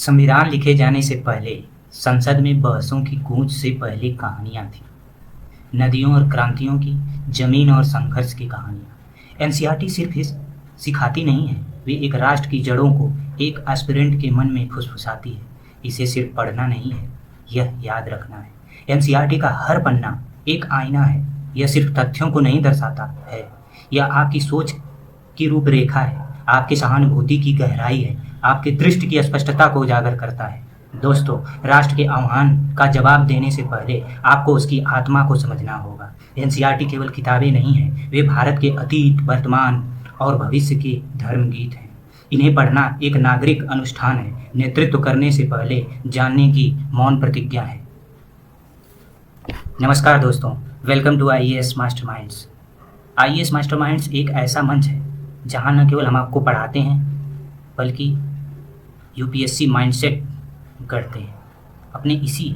संविधान लिखे जाने से पहले संसद में बहसों की गूंज से पहले कहानियां थीं। नदियों और क्रांतियों की, जमीन और संघर्ष की कहानियां। एनसीईआरटी सिर्फ सिखाती नहीं है, वे एक राष्ट्र की जड़ों को एक एस्पिरेंट के मन में फुसफुसाती है। इसे सिर्फ पढ़ना नहीं है, यह याद रखना है। एनसीईआरटी का हर पन्ना एक आईना है। यह सिर्फ तथ्यों को नहीं दर्शाता है, यह आपकी सोच की रूपरेखा है, आपकी सहानुभूति की गहराई है, आपकी दृष्टि की स्पष्टता को उजागर करता है। दोस्तों, राष्ट्र के आह्वान का जवाब देने से पहले आपको उसकी आत्मा को समझना होगा। एनसीईआरटी केवल किताबें नहीं हैं, वे भारत के अतीत, वर्तमान और भविष्य के धर्मगीत हैं। इन्हें पढ़ना एक नागरिक अनुष्ठान है, नेतृत्व करने से पहले जानने की मौन प्रतिज्ञा है। नमस्कार दोस्तों, welcome to IAS masterminds. IAS masterminds एक ऐसा मंच है जहां न केवल हम आपको पढ़ाते हैं बल्कि यूपीएससी माइंडसेट गढ़ते हैं। अपने इसी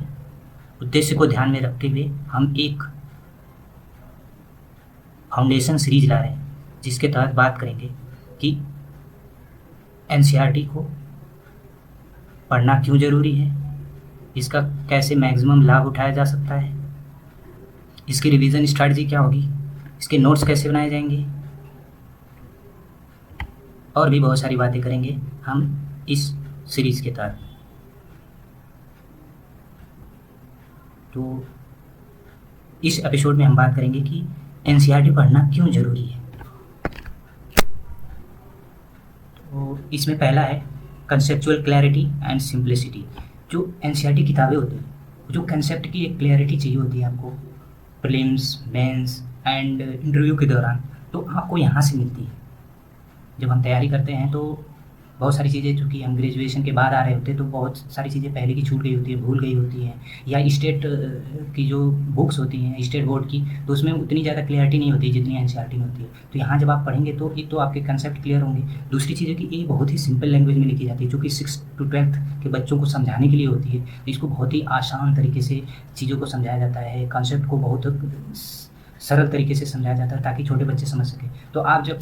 उद्देश्य को ध्यान में रखते हुए हम एक फाउंडेशन सीरीज ला रहे हैं, जिसके तहत बात करेंगे कि एनसीईआरटी को पढ़ना क्यों ज़रूरी है, इसका कैसे मैक्सिमम लाभ उठाया जा सकता है, इसकी रिवीजन स्ट्रैटेजी क्या होगी, इसके नोट्स कैसे बनाए जाएंगे और भी बहुत सारी बातें करेंगे हम इस सीरीज़ के तहत। तो इस एपिसोड में हम बात करेंगे कि एनसीईआरटी पढ़ना क्यों ज़रूरी है। तो इसमें पहला है कंसेप्चुअल क्लैरिटी एंड सिंप्लिसिटी। जो एनसीईआरटी किताबें होती हैं, जो कंसेप्ट की एक क्लैरिटी चाहिए होती है आपको प्रीलिम्स, मेंस एंड इंटरव्यू के दौरान, तो आपको यहाँ से मिलती है। जब हम तैयारी करते हैं तो बहुत सारी चीज़ें, चूँकि हम ग्रेजुएशन के बाद आ रहे होते हैं, तो बहुत सारी चीज़ें पहले की छूट गई होती है, भूल गई होती हैं, या स्टेट की जो बुक्स होती हैं स्टेट बोर्ड की, तो उसमें उतनी ज़्यादा क्लियरिटी नहीं होती जितनी एनसीईआरटी में होती है। तो यहाँ जब आप पढ़ेंगे तो एक तो आपके कंसेप्ट क्लियर होंगे, दूसरी चीज़ है कि ये बहुत ही सिंपल लैंग्वेज में लिखी जाती है, जो कि 6 to 12th के बच्चों को समझाने के लिए होती है। तो इसको बहुत ही आसान तरीके से चीज़ों को समझाया जाता है, कॉन्सेप्ट को बहुत सरल तरीके से समझाया जाता है ताकि छोटे बच्चे समझ सकें। तो आप जब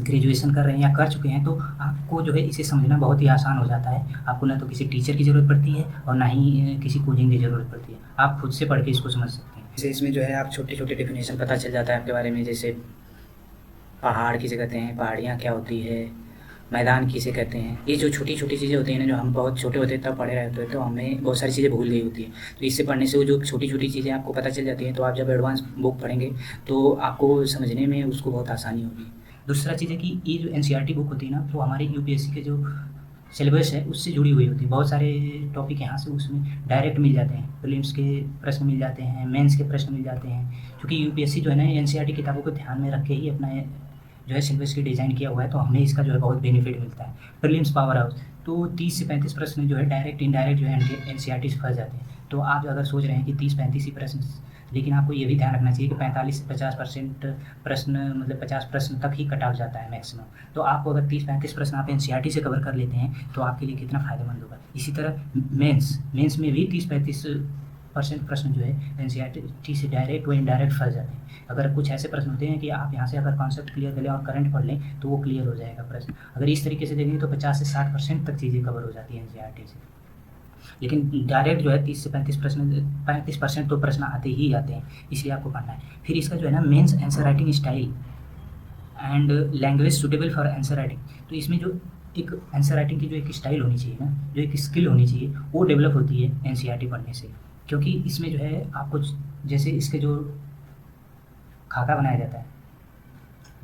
ग्रेजुएशन कर रहे हैं या कर चुके हैं तो आपको जो है इसे समझना बहुत ही आसान हो जाता है। आपको ना तो किसी टीचर की ज़रूरत पड़ती है और ना ही किसी कोचिंग की ज़रूरत पड़ती है, आप खुद से पढ़ के इसको समझ सकते हैं। जैसे इसमें जो है आप छोटे छोटे डेफिनेशन पता चल जाता है आपके बारे में, जैसे पहाड़ किसे कहते हैं, पहाड़ियाँ क्या होती है, मैदान किसे कहते हैं। ये जो छोटी छोटी चीज़ें होती हैं ना, जो हम बहुत छोटे होते हैं तब पढ़े रहते हैं तो हमें बहुत सारी चीज़ें भूल गई होती है। तो इससे पढ़ने से वो जो छोटी छोटी चीज़ें आपको पता चल जाती हैं, तो आप जब एडवांस बुक पढ़ेंगे तो आपको समझने में उसको बहुत आसानी होगी। दूसरा चीज़ है कि ये जो एनसीईआरटी बुक होती है ना, तो हमारे यूपीएससी के जो सिलेबस है उससे जुड़ी हुई होती है। बहुत सारे टॉपिक यहाँ से उसमें डायरेक्ट मिल जाते हैं, प्रीलिम्स के प्रश्न मिल जाते हैं, मेंस के प्रश्न मिल जाते हैं। क्योंकि यूपीएससी जो है ना एनसीईआरटी किताबों को ध्यान में रख के ही अपना जो है सिलेबस की डिज़ाइन किया हुआ है, तो हमें इसका जो है बहुत बेनिफिट मिलता है। प्रीलिम्स पावर हाउस, तो 30 से 35 प्रश्न जो है डायरेक्ट इनडायरेक्ट जो है एनसीईआरटी से फंस जाते हैं। तो आप अगर सोच रहे हैं कि 30-35 ही प्रश्न, लेकिन आपको ये भी ध्यान रखना चाहिए कि 45 से 50% प्रश्न, मतलब 50 प्रश्न तक ही कट ऑफ जाता है मैक्सिमम। तो आपको अगर 30-35 प्रश्न आप एनसीईआरटी से कवर कर लेते हैं तो आपके लिए कितना फ़ायदेमंद होगा। इसी तरह मेंस में भी 30-35% प्रश्न जो है एनसीईआरटी से डायरेक्ट व इनडायरेक्ट फंस जाते हैं। अगर कुछ ऐसे प्रश्न होते हैं कि आप यहाँ से अगर कॉन्सेप्ट क्लियर कर लें और करंट पढ़ लें तो वो क्लियर हो जाएगा प्रश्न। अगर इस तरीके से देखेंगे तो 50 से 60% तक चीज़ें कवर हो जाती हैं एनसीईआरटी से। लेकिन डायरेक्ट जो है 30 से 35% तो प्रश्न आते ही आते हैं, इसलिए आपको पढ़ना है। फिर इसका जो है ना mains answer writing style and language suitable for answer writing. तो इसमें जो एक आंसर राइटिंग की जो एक स्टाइल होनी चाहिए ना, जो एक स्किल होनी चाहिए, वो डेवलप होती है एनसीईआरटी पढ़ने से। क्योंकि इसमें जो है आपको जैसे इसके जो खाका बनाया जाता है,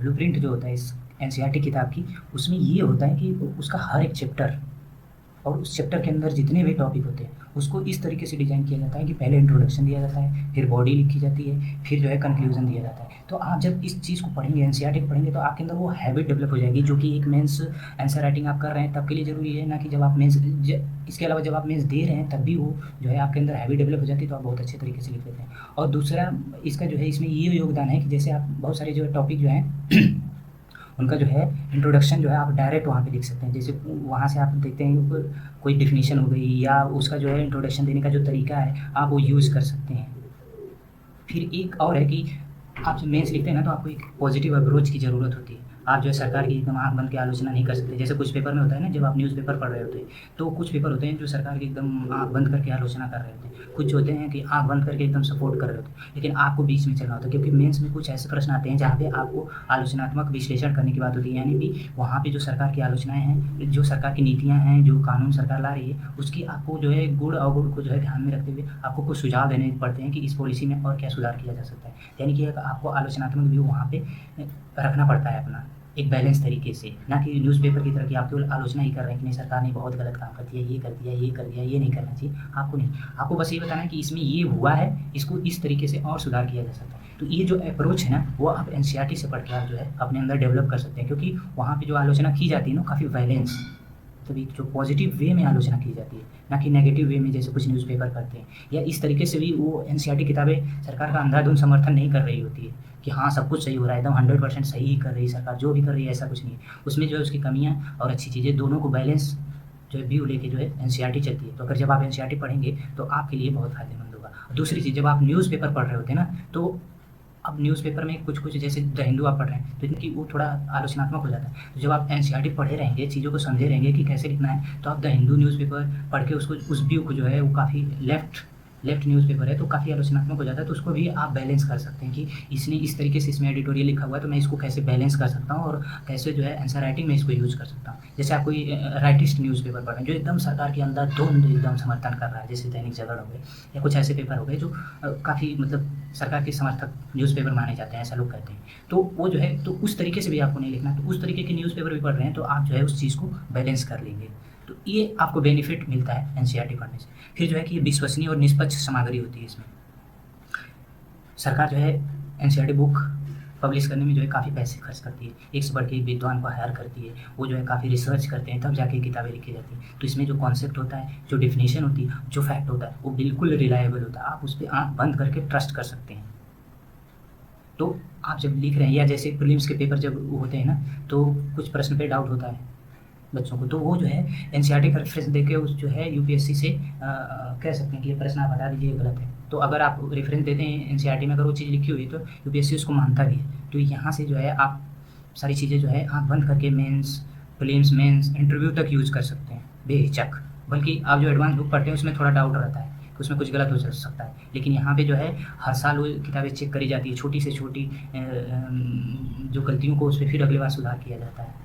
ब्लूप्रिंट जो होता है इस एनसीईआरटी किताब की, उसमें ये होता है कि उसका हर एक चैप्टर और उस चैप्टर के अंदर जितने भी टॉपिक होते हैं उसको इस तरीके से डिज़ाइन किया जाता है कि पहले इंट्रोडक्शन दिया जाता है, फिर बॉडी लिखी जाती है, फिर जो है कंक्लूजन दिया जाता है। तो आप जब इस चीज़ को पढ़ेंगे, एनसीईआरटी को पढ़ेंगे, तो आपके अंदर वो हैबिट डेवलप हो जाएगी, जो कि एक मेंस आंसर राइटिंग आप कर रहे हैं तब के लिए ज़रूरी है, ना कि जब आप मेंस, इसके अलावा जब आप मेंस दे रहे हैं तब भी वो जो है आपके अंदर हैबिट डेवलप हो जाती है, तो आप बहुत अच्छे तरीके से लिख लेते हैं। और दूसरा इसका जो है इसमें ये योगदान है कि जैसे आप बहुत सारे जो टॉपिक जो हैं उनका जो है इंट्रोडक्शन जो है आप डायरेक्ट वहाँ पे लिख सकते हैं। जैसे वहाँ से आप देखते हैं कोई डेफिनेशन हो गई या उसका जो है इंट्रोडक्शन देने का जो तरीका है आप वो यूज़ कर सकते हैं। फिर एक और है कि आप जब मेंस लिखते हैं ना तो आपको एक पॉजिटिव अप्रोच की ज़रूरत होती है। आप जो है सरकार की एकदम आँख बंद के आलोचना नहीं कर सकते। जैसे कुछ पेपर में होता है ना, जब आप न्यूज़पेपर पढ़ रहे होते हैं, तो कुछ पेपर होते हैं जो सरकार की एकदम आँख बंद करके आलोचना कर रहे होते हैं। कुछ होते हैं कि आँख बंद करके एकदम सपोर्ट कर रहे होते हैं, लेकिन आपको बीच में चलना होता है, क्योंकि मेंस में कुछ ऐसे प्रश्न आते हैं जहाँ पे आपको आलोचनात्मक विश्लेषण करने की बात होती है। यानी कि वहाँ पे जो सरकार की आलोचनाएँ हैं, जो सरकार की नीतियाँ हैं, जो कानून सरकार ला रही है, उसकी आपको जो है गुण अवगुण को जो है ध्यान में रखते हुए आपको कुछ सुझाव देने पड़ते हैं कि इस पॉलिसी में और क्या सुधार किया जा सकता है। यानी कि एक आपको आलोचनात्मक व्यू वहाँ पे रखना पड़ता है अपना, एक बैलेंस तरीके से, ना कि न्यूज़पेपर की तरह कि आप केवल आलोचना ही कर रहे हैं कि नहीं सरकार ने बहुत गलत काम कर दिया, ये कर दिया, ये कर दिया, ये नहीं करना चाहिए। आपको नहीं, आपको बस ये बताना है कि इसमें ये हुआ है, इसको इस तरीके से और सुधार किया जा सकता है। तो ये जो अप्रोच है ना, वो आप एनसीईआरटी से पढ़ के आप जो है अपने अंदर डेवलप कर सकते हैं, क्योंकि वहाँ पे जो आलोचना की जाती है ना, काफ़ी बैलेंस, मतलब एक जो पॉजिटिव वे में आलोचना की जाती है, ना कि नेगेटिव वे में जैसे कुछ न्यूज़पेपर करते हैं। या इस तरीके से भी वो एनसीईआरटी किताबें सरकार का अंधाधुंध समर्थन नहीं कर रही होती है कि हाँ सब कुछ सही हो रहा है, एकदम 100% सही ही कर रही है सरकार, जो भी कर रही है ऐसा कुछ नहीं है। उसमें जो है उसकी कमियाँ और अच्छी चीज़ें दोनों को बैलेंस जो है व्यू लेके जो है एनसीईआरटी चलती है। तो अगर जब आप एनसीईआरटी पढ़ेंगे तो आपके लिए बहुत फ़ायदेमंद होगा। दूसरी चीज़, जब आप न्यूज़पेपर पढ़ रहे होते हैं ना, तो अब न्यूज़पेपर में कुछ जैसे द हिंदू आप पढ़ रहे हैं तो इनकी वो थोड़ा आलोचनात्मक हो जाता है। तो जब आप एनसीईआरटी पढ़े रहेंगे, चीज़ों को समझे रहेंगे कि कैसे लिखना है, तो आप द हिंदू न्यूज़पेपर पढ़ के उसको उस व्यू को जो है वो काफ़ी लेफ्ट न्यूज़पेपर है तो काफ़ी आलोचनात्मक हो जाता है। तो उसको भी आप बैलेंस कर सकते हैं कि इसने इस तरीके से इसमें एडिटोरियल लिखा हुआ है, तो मैं इसको कैसे बैलेंस कर सकता हूँ और कैसे जो है आंसर राइटिंग में इसको यूज़ कर सकता हूँ। जैसे आप कोई राइटिस्ट न्यूज़पेपर पढ़ रहे हैं जो एकदम सरकार के अंधाधुंध एकदम समर्थन कर रहा है, जैसे दैनिक जागरण हो गए या कुछ ऐसे पेपर हो गए जो काफ़ी मतलब सरकार के समर्थक न्यूज़पेपर माने जाते हैं, ऐसा लोग कहते हैं। तो वो जो है, तो उस तरीके से भी आपको नहीं लिखना। तो उस तरीके के न्यूज़पेपर भी पढ़ रहे हैं तो आप जो है उस चीज़ को बैलेंस कर लेंगे। तो ये आपको बेनिफिट मिलता है एनसीईआरटी पढ़ने से। फिर जो है कि विश्वसनीय और निष्पक्ष सामग्री होती है इसमें। सरकार जो है एनसीईआरटी बुक पब्लिश करने में जो है काफ़ी पैसे खर्च करती है, एक से बढ़ के एक विद्वान को हायर करती है, वो जो है काफ़ी रिसर्च करते हैं तब जाके किताबें लिखी जाती हैं। तो इसमें जो कॉन्सेप्ट होता है, जो डेफिनेशन होती है, जो फैक्ट होता है, वो बिल्कुल रिलायबल होता है, आप उस पर आँख बंद करके ट्रस्ट कर सकते हैं। तो आप जब लिख रहे हैं या जैसे प्रीलिम्स के पेपर जब होते हैं ना, तो कुछ प्रश्न पे डाउट होता है बच्चों को, तो वो जो है एनसीईआरटी का रेफरेंस देके उस जो है यूपीएससी से कह सकते हैं कि ये प्रश्न आप हटा दीजिए, गलत है। तो अगर आप रेफरेंस देते हैं एनसीईआरटी में, अगर वो चीज़ लिखी हुई है तो यूपीएससी उसको मानता भी है। तो यहाँ से जो है आप सारी चीज़ें जो है आँख बंद करके मेंस, प्रीलिम्स, मेंस, इंटरव्यू तक यूज़ कर सकते हैं बेहिचक। बल्कि आप जो एडवांस बुक पढ़ते हैं उसमें थोड़ा डाउट रहता है कि उसमें कुछ गलत हो सकता है, लेकिन यहाँ पे जो है हर साल वो किताबें चेक करी जाती है, छोटी से छोटी जो गलतियों को उस पर फिर अगली बार सुधार किया जाता है।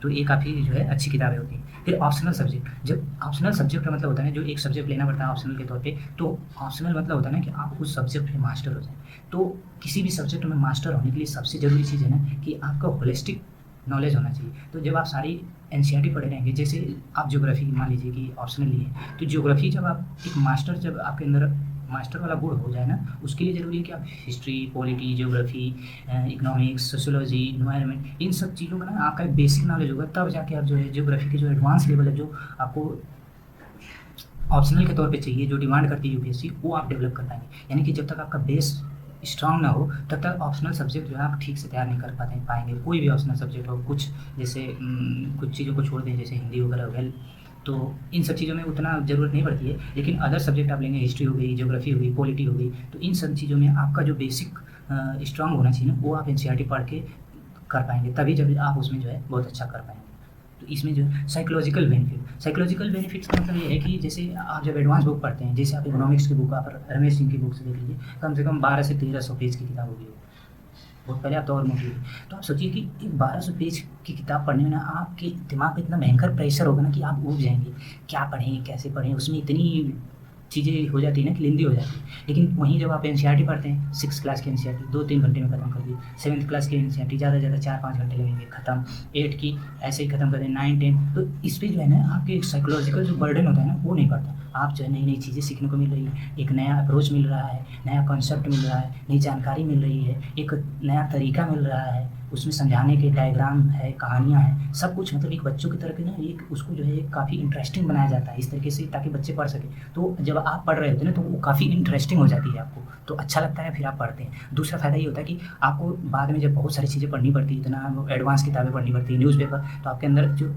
तो ये काफ़ी जो है अच्छी किताबें होती हैं। फिर ऑप्शनल सब्जेक्ट, जब ऑप्शनल सब्जेक्ट का मतलब होता है जो एक सब्जेक्ट लेना पड़ता है ऑप्शनल के तौर पे, तो ऑप्शनल मतलब होता है ना कि आप उस सब्जेक्ट में मास्टर हो जाए। तो किसी भी सब्जेक्ट में मास्टर होने के लिए सबसे ज़रूरी चीज़ है ना कि आपका होलिस्टिक नॉलेज होना चाहिए। तो जब आप सारी एनसीईआरटी पढ़े रहेंगे, जैसे आप ज्योग्राफी मान लीजिए कि ऑप्शनल लिए, तो ज्योग्राफी जब आप एक मास्टर, जब आपके अंदर मास्टर वाला गुण हो जाए ना, उसके लिए ज़रूरी है कि आप history, polity, geography, economics, sociology, environment, इन सब चीज़ों का ना आपका एक बेसिक नॉलेज होगा, तब जाके आप जो है ज्योग्राफी के जो एडवांस लेवल है, जो आपको ऑप्शनल के तौर पे चाहिए, जो डिमांड करती है यूपीएससी, वो आप डेवलप कर पाएंगे। यानी कि जब तक आपका बेस स्ट्रांग ना हो तब तक ऑप्शनल सब्जेक्ट जो है आप ठीक से तैयार नहीं कर पाएंगे। कोई भी ऑप्शनल सब्जेक्ट हो, कुछ जैसे कुछ चीज़ों को छोड़ दें, जैसे हिंदी वगैरह हो गया, तो इन सब चीज़ों में उतना ज़रूरत नहीं पड़ती है। लेकिन अदर सब्जेक्ट आप लेंगे, हिस्ट्री हो गई, ज्योग्राफी हो गई, पॉलिटी हो गई, तो इन सब चीज़ों में आपका जो बेसिक स्ट्रांग होना चाहिए ना, वो आप एनसीईआरटी पढ़ के कर पाएंगे, तभी जब आप उसमें जो है बहुत अच्छा कर पाएंगे। तो इसमें जो है साइकोलॉजिकल बेनिफिट्स का मतलब ये है कि जैसे आप जब एडवांस बुक पढ़ते हैं, जैसे आप इकोनॉमिक्स की बुक, आप रमेश सिंह की बुक से देख लीजिए, कम से कम 1200 से 1300 पेज की किताब होगी, बहुत पहले आप तो और मोटी होगी। तो आप सोचिए कि एक 1200 पेज की किताब पढ़ने में ना आपके दिमाग पे इतना भयंकर प्रेशर होगा ना कि आप ऊब जाएंगे, क्या पढ़ें, कैसे पढ़ें, उसमें इतनी चीज़ें हो जाती है ना कि लेंदी हो जाती है। लेकिन वहीं जब आप एनसीईआरटी पढ़ते हैं, 6 क्लास की एनसीईआरटी 2-3 घंटे में खत्म कर दी, 7th क्लास की एनसीईआरटी ज़्यादा से ज़्यादा 4-5 घंटे लगेंगे खत्म, 8 की ऐसे ही खत्म कर दें, 9, 10, तो इस पर जो है ना आपके साइकोलॉजिकल जो बर्डन होता है ना, वो नहीं पड़ता। आप जो है नई नई चीज़ें सीखने को मिल रही है, एक नया अप्रोच मिल रहा है, नया कॉन्सेप्ट मिल रहा है, नई जानकारी मिल रही है, एक नया तरीका मिल रहा है, उसमें समझाने के डायग्राम है, कहानियाँ हैं, सब कुछ मतलब एक बच्चों की तरह के ना एक उसको जो है काफ़ी इंटरेस्टिंग बनाया जाता है इस तरीके से, ताकि बच्चे पढ़ सकें। तो जब आप पढ़ रहे होते हैं ना, तो वो काफ़ी इंटरेस्टिंग हो जाती है आपको, तो अच्छा लगता है, फिर आप पढ़ते हैं। दूसरा फ़ायदा ये होता है कि आपको बाद में जब बहुत सारी चीज़ें पढ़नी पड़ती है, इतना एडवांस किताबें पढ़नी पड़ती है, न्यूज़पेपर, तो आपके अंदर जो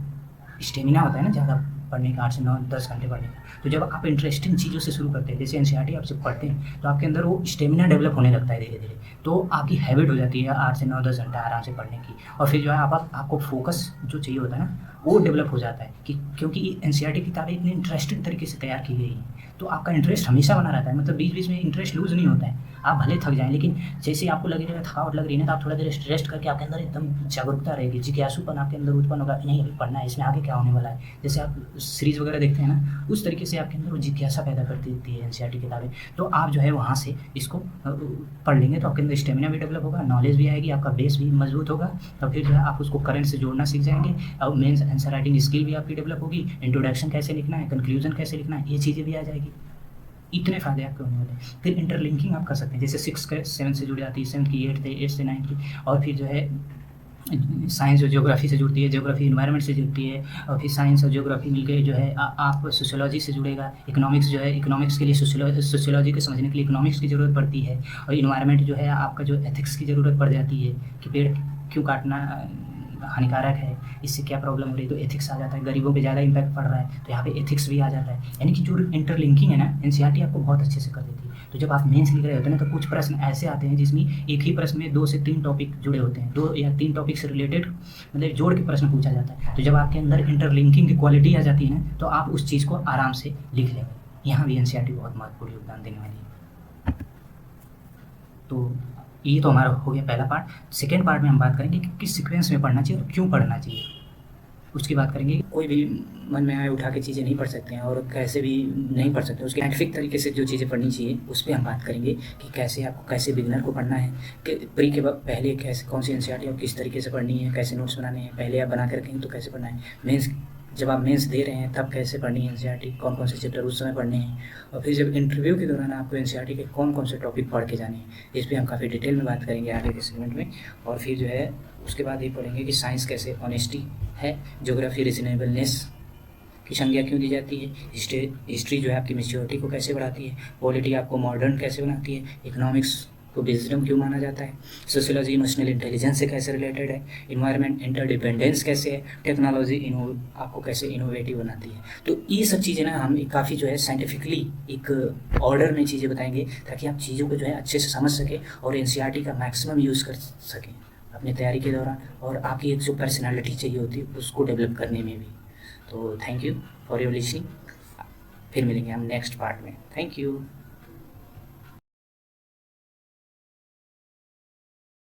स्टेमिना होता है ना ज़्यादा, पढ़ने का, 8 से 9 10 घंटे पढ़ने का। तो जब आप इंटरेस्टिंग चीज़ों से शुरू करते हैं, जैसे एनसीईआरटी आप जब पढ़ते हैं तो आपके अंदर वो स्टेमिना डेवलप होने लगता है धीरे धीरे। तो आपकी हैबिट हो जाती है 8 से 9 10 घंटा आराम से पढ़ने की, और फिर जो है आपको फोकस जो चाहिए होता है ना वो डेवलप हो जाता है कि क्योंकि एनसीईआरटी किताबें इतनी इंटरेस्टिंग तरीके से तैयार की गई हैं, तो आपका इंटरेस्ट हमेशा बना रहता है, मतलब बीच बीच में इंटरेस्ट लूज़ नहीं होता है। आप भले थक जाएँ, लेकिन जैसे ही आपको लगेगा थकावट लग रही है ना, तो आप थोड़ा देर रेस्ट करके आपके अंदर एकदम जागरूकता रहेगी, जिज्ञासूपन आपके अंदर उत्पन्न होगा कि नहीं अभी पढ़ना है, इसमें आगे क्या होने वाला है। जैसे आप सीरीज़ वगैरह देखते हैं ना, उस तरीके से आपके अंदर वो जिज्ञासा पैदा कर देती है एनसीईआरटी किताबें। तो आप जो है वहाँ से इसको पढ़ लेंगे तो आपके अंदर स्टेमिना भी डेवलप होगा, नॉलेज भी आएगी, आपका बेस भी मजबूत होगा, और फिर जो है आप उसको करंट से जोड़ना सीख जाएंगे, और मेंस आंसर राइटिंग स्किल भी आपकी डेवलप होगी, इंट्रोडक्शन कैसे लिखना है, कंक्लूजन कैसे लिखना है, ये चीज़ें भी आ जाएगी। इतने फ़ायदे आपके होने वाले हैं। फिर इंटरलिंकिंग आप कर सकते हैं, जैसे 6 के 7 से जुड़ जाती है, 7 की 8 से 9 की, और फिर जो है साइंस और ज्योग्राफी से जुड़ती है, ज्योग्राफी इन्वायरमेंट से जुड़ती है, और फिर साइंस और ज्योग्राफी मिलकर जो है आप सोशियोलॉजी से जुड़ेगा। इकोनॉमिक्स जो है, इकोनॉमिक्स के लिए सोशियोलॉजी को समझने के लिए इकोनॉमिक्स की ज़रूरत पड़ती है, और इन्वायरमेंट जो है आपका जो एथिक्स की ज़रूरत पड़ जाती है कि पेड़ क्यों काटना हानिकारक है, इससे क्या प्रॉब्लम हो रही है, तो एथिक्स आ जाता है। गरीबों पे ज़्यादा इम्पैक्ट पड़ रहा है तो यहाँ पे एथिक्स भी आ जाता है। यानी कि जो इंटरलिंकिंग है ना, एनसीईआरटी आपको बहुत अच्छे से कर देती है। तो जब आप मेंस लिख रहे होते हैं ना, तो कुछ प्रश्न ऐसे आते हैं जिसमें एक ही प्रश्न में 2 से 3 टॉपिक जुड़े होते हैं, 2 या 3 टॉपिक से रिलेटेड मतलब जोड़ के प्रश्न पूछा जाता है। तो जब आपके अंदर इंटरलिंकिंग की क्वालिटी आ जाती है ना, तो आप उस चीज़ को आराम से लिख लेंगे। यहाँ भी एनसीईआरटी बहुत महत्वपूर्ण योगदान देने वाली है। तो ये तो हमारा हो गया पहला पार्ट। सेकेंड पार्ट में हम बात करेंगे कि किस सीक्वेंस में पढ़ना चाहिए और क्यों पढ़ना चाहिए, उसकी बात करेंगे। कोई भी मन में आए उठा के चीज़ें नहीं पढ़ सकते हैं, और कैसे भी नहीं पढ़ सकते, उसके साइंटिफिक तरीके से जो चीज़ें पढ़नी चाहिए उस पर हम बात करेंगे कि कैसे आपको, कैसे बिगिनर को पढ़ना है, कि प्री के पहले कैसे कौन सी एनसीईआरटी और किस तरीके से पढ़नी है, कैसे नोट्स बनाने हैं, पहले आप बना के रखेंगे तो कैसे पढ़ना है, मेंस जब आप मेंस दे रहे हैं तब कैसे पढ़नी है एनसीईआरटी, कौन कौन से चैप्टर उस समय पढ़ने हैं, और फिर जब इंटरव्यू के दौरान आपको एनसीईआरटी के कौन कौन से टॉपिक पढ़ के जाने हैं, इस पर हम काफ़ी डिटेल में बात करेंगे आगे के सेगमेंट में। और फिर जो है उसके बाद ये पढ़ेंगे कि साइंस कैसे ऑनेस्टी है, ज्योग्राफी रीजनेबलनेस की संज्ञा क्यों दी जाती है, हिस्ट्री जो है आपकी मैच्योरिटी को कैसे बढ़ाती है, पॉलिटी आपको मॉडर्न कैसे बनाती है, इकोनॉमिक्स को विजडम क्यों माना जाता है, सोशियोलॉजी इमोशनल इंटेलिजेंस से कैसे रिलेटेड है, इन्वायरमेंट इंटरडिपेंडेंस कैसे है, टेक्नोलॉजी आपको कैसे इनोवेटिव बनाती है। तो ये सब चीज़ें ना हम काफ़ी जो है साइंटिफिकली एक ऑर्डर में चीज़ें बताएंगे, ताकि आप चीज़ों को जो है अच्छे से समझ सकें और एनसीईआरटी का मैक्सिमम यूज़ कर सकें अपनी तैयारी के दौरान, और आपकी एक जो पर्सनैलिटी चाहिए होती है उसको डेवलप करने में भी। तो thank you for your listening. फिर मिलेंगे हम नेक्स्ट पार्ट में। Thank you.